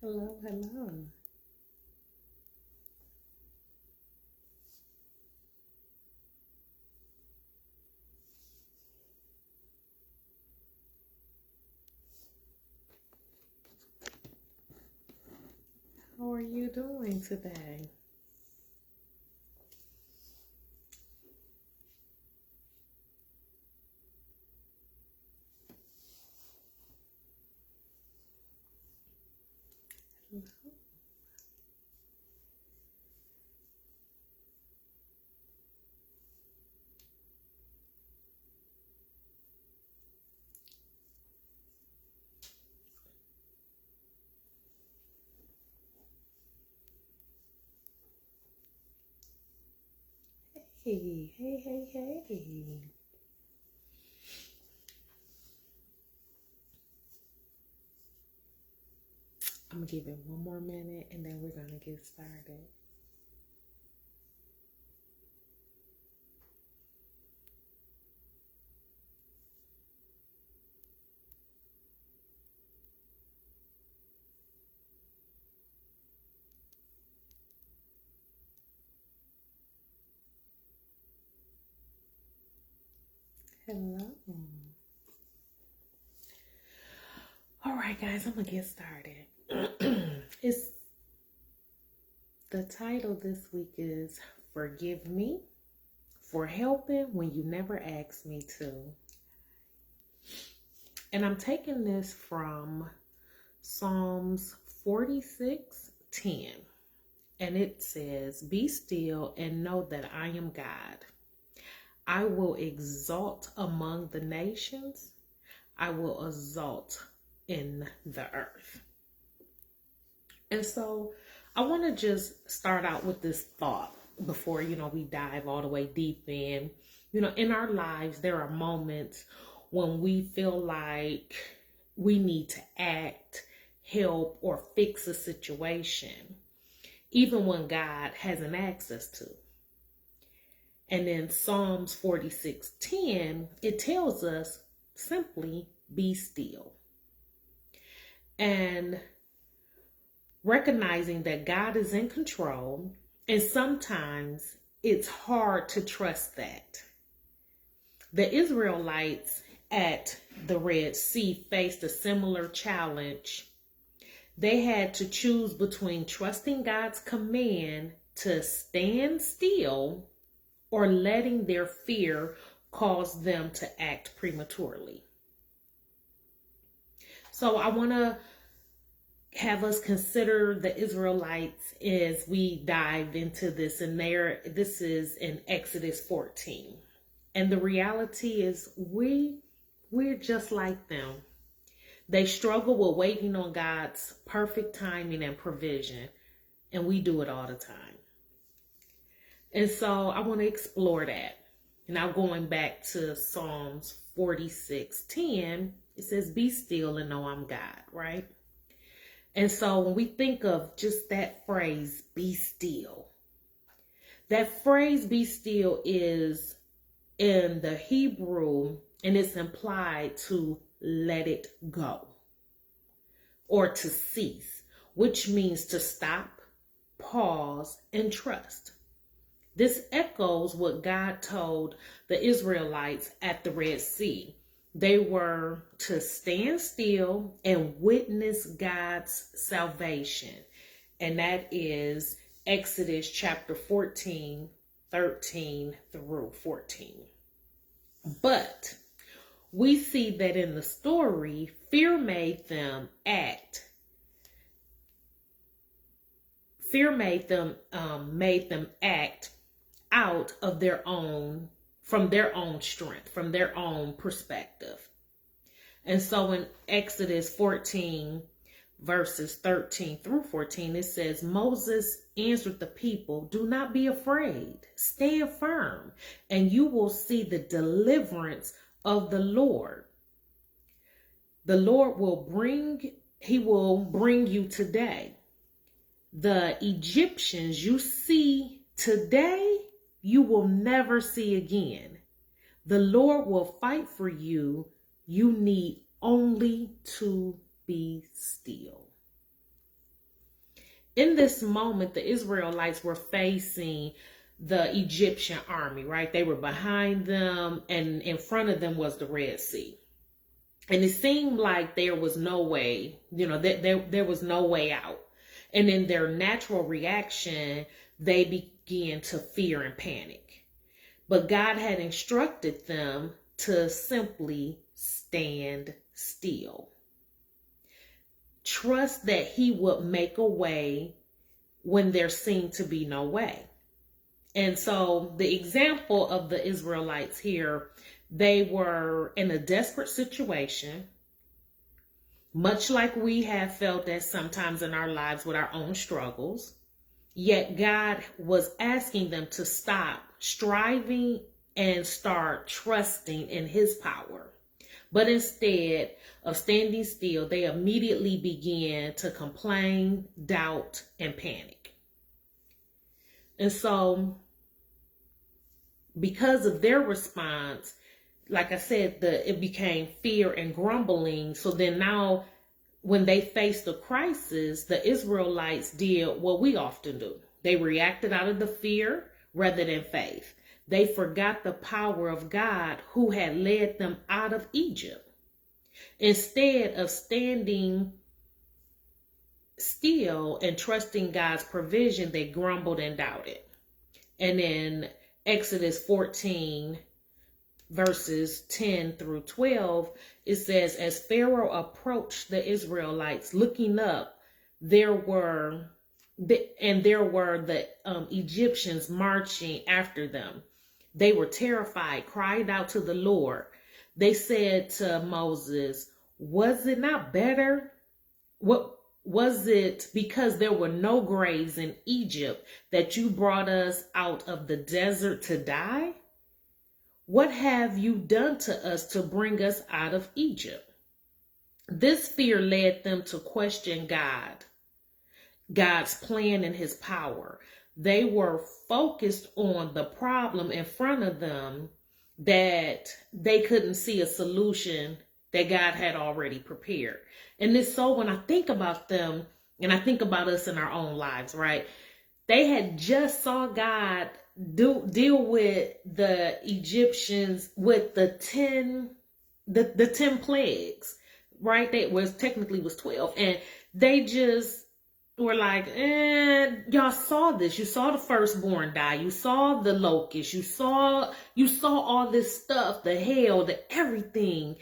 Hello, hello. How are you doing today? Hey, hey, hey, hey. I'm gonna give it one more minute and then we're gonna get started. Hello. All right, guys, I'm gonna get started. It's the title this week is Forgive Me for Helping When You Never Asked Me to. And I'm taking this from Psalms 46:10. And it says, "Be still and know that I am God. I will exalt among the nations. I will exalt in the earth." And so I want to just start out with this thought before, we dive all the way deep in. In our lives, there are moments when we feel like we need to act, help, or fix a situation, even when God hasn't asked us to. And in Psalms 46:10, it tells us simply be still. And recognizing that God is in control, and sometimes it's hard to trust that. The Israelites at the Red Sea faced a similar challenge. They had to choose between trusting God's command to stand still or letting their fear cause them to act prematurely. So I want to have us consider the Israelites as we dive into this. And this is in Exodus 14. And the reality is we're just like them. They struggle with waiting on God's perfect timing and provision. And we do it all the time. And so I want to explore that. Now going back to Psalms 46:10, it says, "Be still and know I'm God," right? And so when we think of just that phrase, be still, that phrase, be still, is in the Hebrew, and it's implied to let it go or to cease, which means to stop, pause, and trust. This echoes what God told the Israelites at the Red Sea. They were to stand still and witness God's salvation. And that is Exodus chapter 14, 13 through 14. But we see that in the story, fear made them act. Fear made them act out of from their own strength, from their own perspective. And so in Exodus 14, verses 13 through 14, it says, "Moses answered the people, 'Do not be afraid. Stand firm, and you will see the deliverance of the Lord. The Lord will bring he will bring you today. The Egyptians you see today, you will never see again. The Lord will fight for you. You need only to be still. In this moment, the Israelites were facing the Egyptian army, right? They were behind them, and in front of them was the Red Sea. And it seemed like there was no way, there was no way out. And in their natural reaction, they began to fear and panic. But God had instructed them to simply stand still. Trust that he would make a way when there seemed to be no way. And so the example of the Israelites here, they were in a desperate situation, much like we have felt that sometimes in our lives with our own struggles. Yet God was asking them to stop striving and start trusting in his power. But instead of standing still, they immediately began to complain, doubt, and panic. And so, because of their response, like I said, it became fear and grumbling. So then now, when they faced the crisis, the Israelites did what we often do. They reacted out of the fear rather than faith. They forgot the power of God who had led them out of Egypt. Instead of standing still and trusting God's provision, they grumbled and doubted. And in Exodus 14, verses 10 through 12, it says, as Pharaoh approached the Israelites looking up, there were the Egyptians marching after them. They were terrified, cried out to the Lord. They said to Moses, was it not better? What was it because there were no graves in Egypt that you brought us out of the desert to die? What have you done to us to bring us out of Egypt? This fear led them to question God's plan and his power. They were focused on the problem in front of them, that they couldn't see a solution that God had already prepared. And it's so when I think about them, and I think about us in our own lives, right? They had just saw God deal with the Egyptians with the 10 plagues, right? That was technically was 12. And they just were like, y'all saw this. You saw the firstborn die. You saw the locust. You saw all this stuff, the hail, the everything.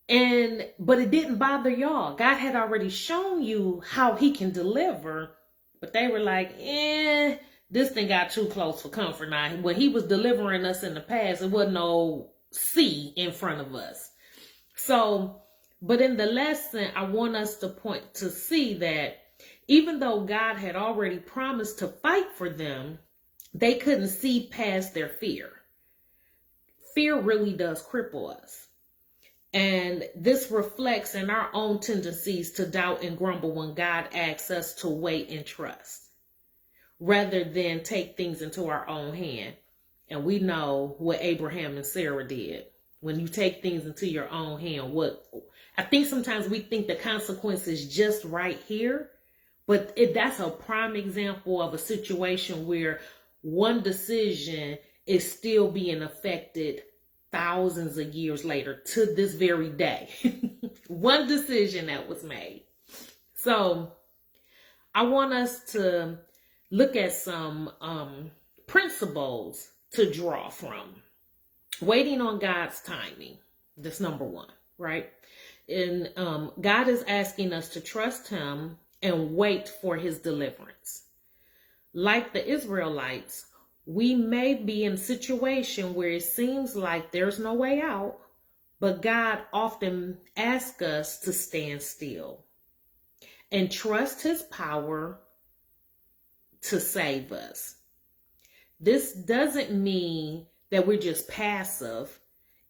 But it didn't bother y'all. God had already shown you how he can deliver. But they were like, this thing got too close for comfort now. When he was delivering us in the past, it wasn't no sea in front of us. So, but in the lesson, I want us to point to see that even though God had already promised to fight for them, they couldn't see past their fear. Fear really does cripple us. And this reflects in our own tendencies to doubt and grumble when God asks us to wait and trust, rather than take things into our own hand. And we know what Abraham and Sarah did. When you take things into your own hand, I think sometimes we think the consequence is just right here, but that's a prime example of a situation where one decision is still being affected thousands of years later to this very day. One decision that was made. So I want us to look at some principles to draw from. Waiting on God's timing. That's number one, right? And God is asking us to trust him and wait for his deliverance. Like the Israelites, we may be in a situation where it seems like there's no way out, but God often asks us to stand still and trust his power to save us. This doesn't mean that we're just passive.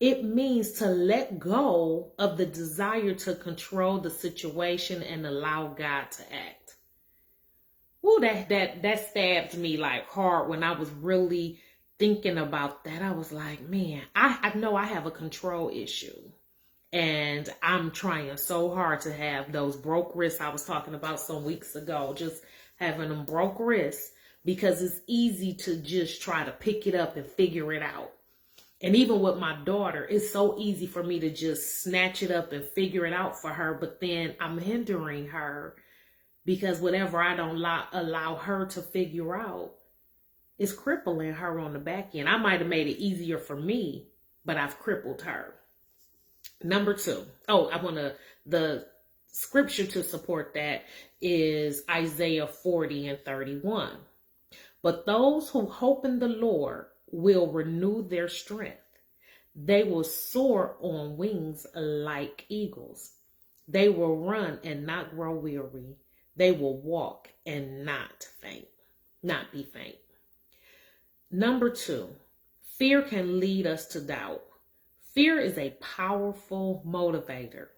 It means to let go of the desire to control the situation and allow God to act. Ooh, that stabbed me like hard when I was really thinking about that. I was like, man, I know I have a control issue. And I'm trying so hard to have those broke wrists I was talking about some weeks ago, just having them broke wrists, because it's easy to just try to pick it up and figure it out. And even with my daughter, it's so easy for me to just snatch it up and figure it out for her. But then I'm hindering her, because whatever I don't allow her to figure out is crippling her on the back end. I might have made it easier for me, but I've crippled her. Number 2. The scripture to support that is Isaiah 40:31. But those who hope in the Lord will renew their strength. They will soar on wings like eagles. They will run and not grow weary. They will walk and not be faint. Number 2, fear can lead us to doubt. Fear is a powerful motivator,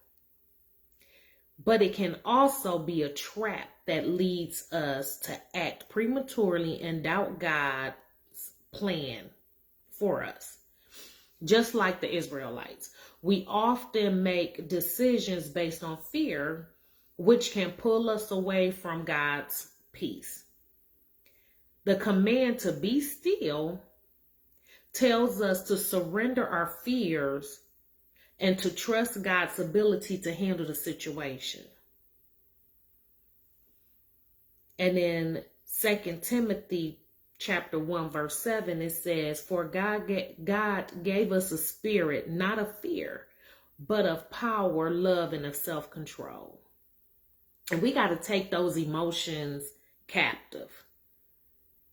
but it can also be a trap that leads us to act prematurely and doubt God's plan for us. Just like the Israelites, we often make decisions based on fear, which can pull us away from God's peace. The command to be still tells us to surrender our fears and to trust God's ability to handle the situation. And in 2 Timothy chapter 1, verse 7, it says, for God gave us a spirit, not of fear, but of power, love, and of self-control. And we got to take those emotions captive,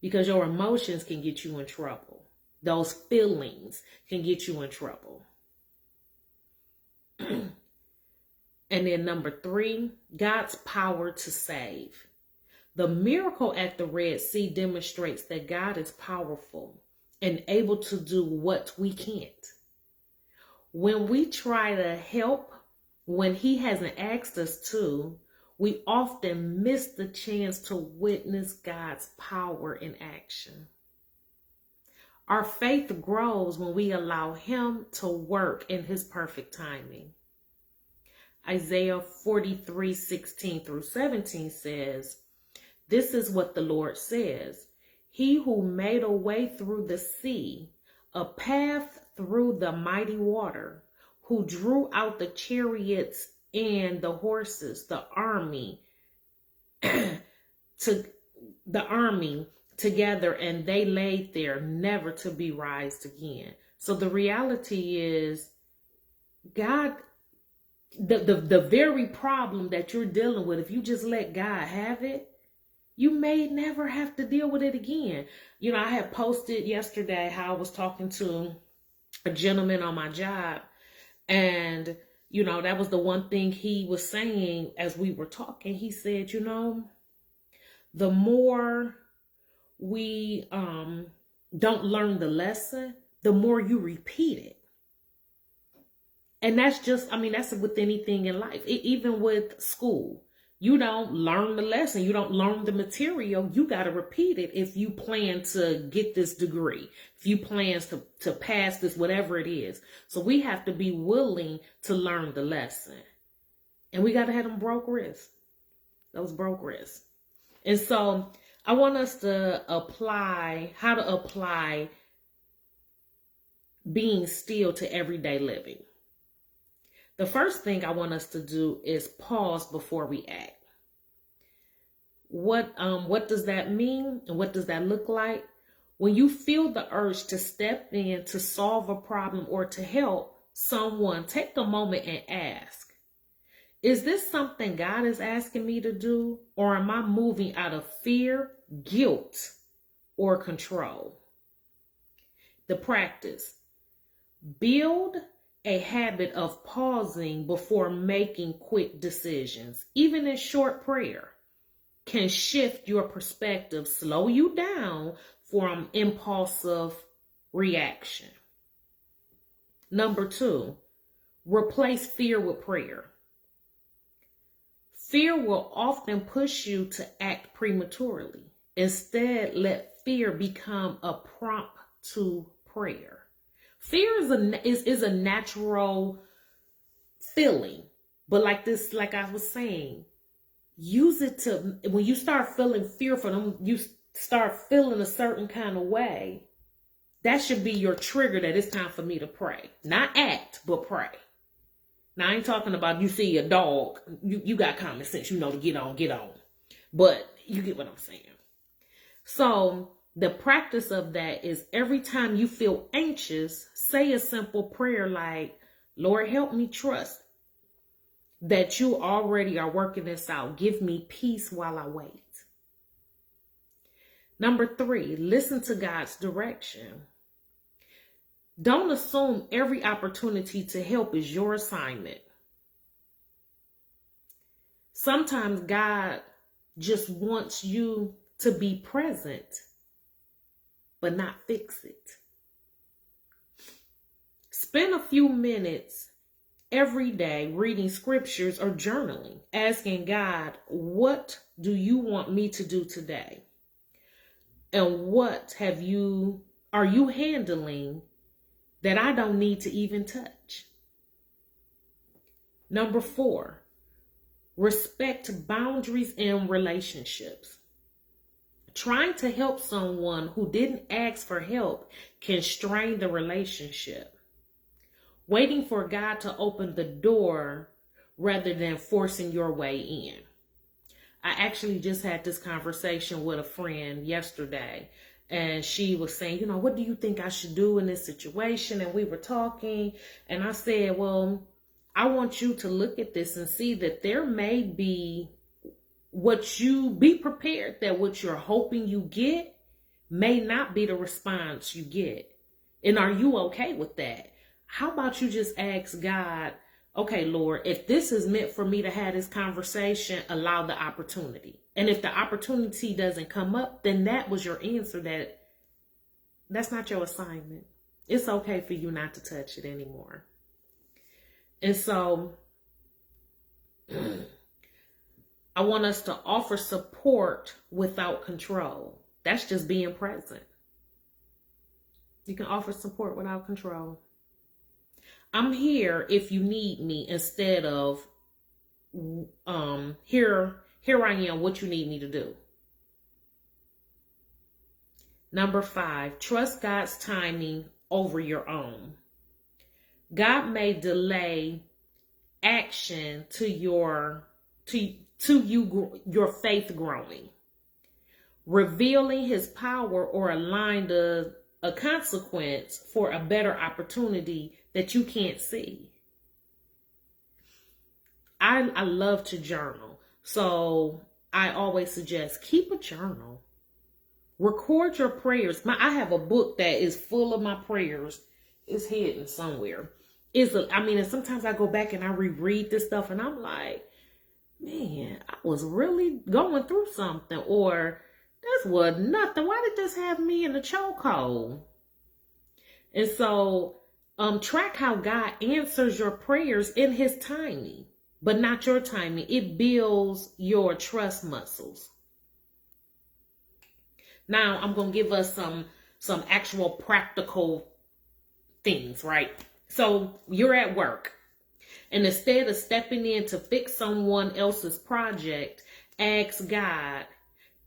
because your emotions can get you in trouble. Those feelings can get you in trouble. And then number 3, God's power to save. The miracle at the Red Sea demonstrates that God is powerful and able to do what we can't. When we try to help when he hasn't asked us to, we often miss the chance to witness God's power in action. Our faith grows when we allow him to work in his perfect timing. Isaiah 43:16-17 says, this is what the Lord says. He who made a way through the sea, a path through the mighty water, who drew out the chariots and the horses, the army together, and they laid there never to be raised again. So the reality is, God, the very problem that you're dealing with, if you just let God have it, you may never have to deal with it again. You know, I had posted yesterday how I was talking to a gentleman on my job, and you know, that was the one thing he was saying as we were talking. He said, you know, the more we don't learn the lesson, the more you repeat it. And that's just, I mean, that's with anything in life. Even with school, you don't learn the lesson. You don't learn the material. You got to repeat it if you plan to get this degree, if you plan to pass this, whatever it is. So we have to be willing to learn the lesson. And we got to have them broke wrists, those broke wrists. And so I want us to apply being still to everyday living. The first thing I want us to do is pause before we act. What does that mean, and what does that look like? When you feel the urge to step in to solve a problem or to help someone, take a moment and ask, is this something God is asking me to do, or am I moving out of fear, guilt, or control? The practice. Build a habit of pausing before making quick decisions. Even in short prayer can shift your perspective, slow you down from impulsive reaction. Number 2, replace fear with prayer. Fear will often push you to act prematurely. Instead, let fear become a prompt to prayer. Fear is a natural feeling, but like I was saying, use it to, when you start feeling fearful, you start feeling a certain kind of way, that should be your trigger that it's time for me to pray. Not act, but pray. Now, I ain't talking about you see a dog, you got common sense, you know to get on. But you get what I'm saying. So the practice of that is every time you feel anxious, say a simple prayer like, Lord, help me trust that you already are working this out. Give me peace while I wait. Number 3, listen to God's direction. Don't assume every opportunity to help is your assignment. Sometimes God just wants you to be present, but not fix it. Spend a few minutes every day reading scriptures or journaling, asking God, what do you want me to do today? And what are you handling that I don't need to even touch? Number 4, respect boundaries in relationships. Trying to help someone who didn't ask for help can strain the relationship. Waiting for God to open the door rather than forcing your way in. I actually just had this conversation with a friend yesterday, and she was saying, what do you think I should do in this situation? And we were talking, and I said, well, I want you to look at this and see that there may be be prepared that what you're hoping you get may not be the response you get. And are you okay with that? How about you just ask God, okay, Lord, if this is meant for me to have this conversation, allow the opportunity. And if the opportunity doesn't come up, then that was your answer, that's not your assignment. It's okay for you not to touch it anymore. And so I want us to offer support without control. That's just being present. You can offer support without control. I'm here if you need me, instead of here I am, what you need me to do. Number 5, trust God's timing over your own. God may delay action to your faith growing, revealing his power, or align a consequence for a better opportunity that you can't see. I love to journal, so I always suggest keep a journal. Record your prayers. I have a book that is full of my prayers. It's hidden somewhere. And sometimes I go back and I reread this stuff, and I'm like, man, I was really going through something, or this was nothing. Why did this have me in a chokehold? And so track how God answers your prayers in his timing, but not your timing. It builds your trust muscles. Now I'm going to give us some actual practical things, right? So you're at work, and instead of stepping in to fix someone else's project, ask God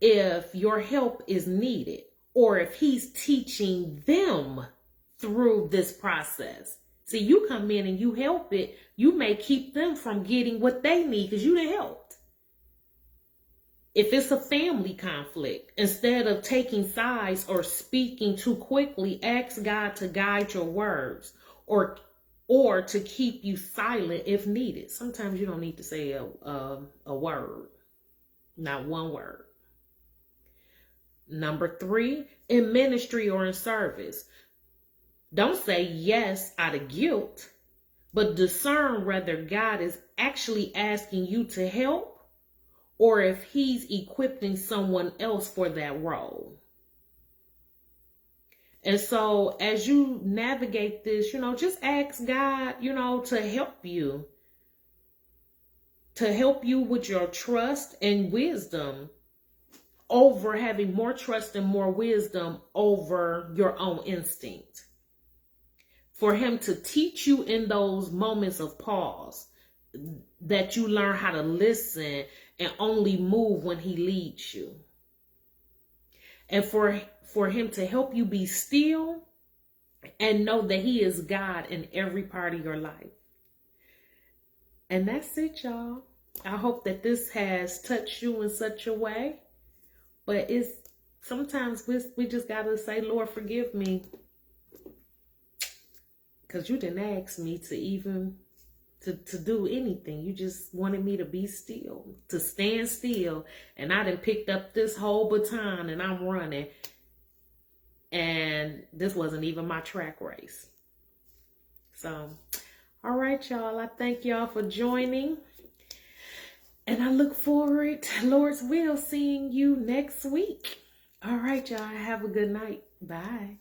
if your help is needed, or if he's teaching them through this process. See, you come in and you help it, you may keep them from getting what they need because you didn't help. If it's a family conflict, instead of taking sides or speaking too quickly, ask God to guide your words, or to keep you silent if needed. Sometimes you don't need to say a word, not one word. Number 3, in ministry or in service, don't say yes out of guilt, but discern whether God is actually asking you to help, or if he's equipping someone else for that role. And so as you navigate this, just ask God, to help you with your trust and wisdom over having more trust and more wisdom over your own instinct. For him to teach you in those moments of pause, that you learn how to listen and only move when he leads you. And for him to help you be still and know that he is God in every part of your life. And that's it, y'all. I hope that this has touched you in such a way. But sometimes we just got to say, Lord, forgive me. Because you didn't ask me to even to do anything. You just wanted me to be still, to stand still. And I done picked up this whole baton and I'm running. And this wasn't even my track race. So, all right, y'all. I thank y'all for joining. And I look forward, Lord's will, seeing you next week. All right, y'all. Have a good night. Bye.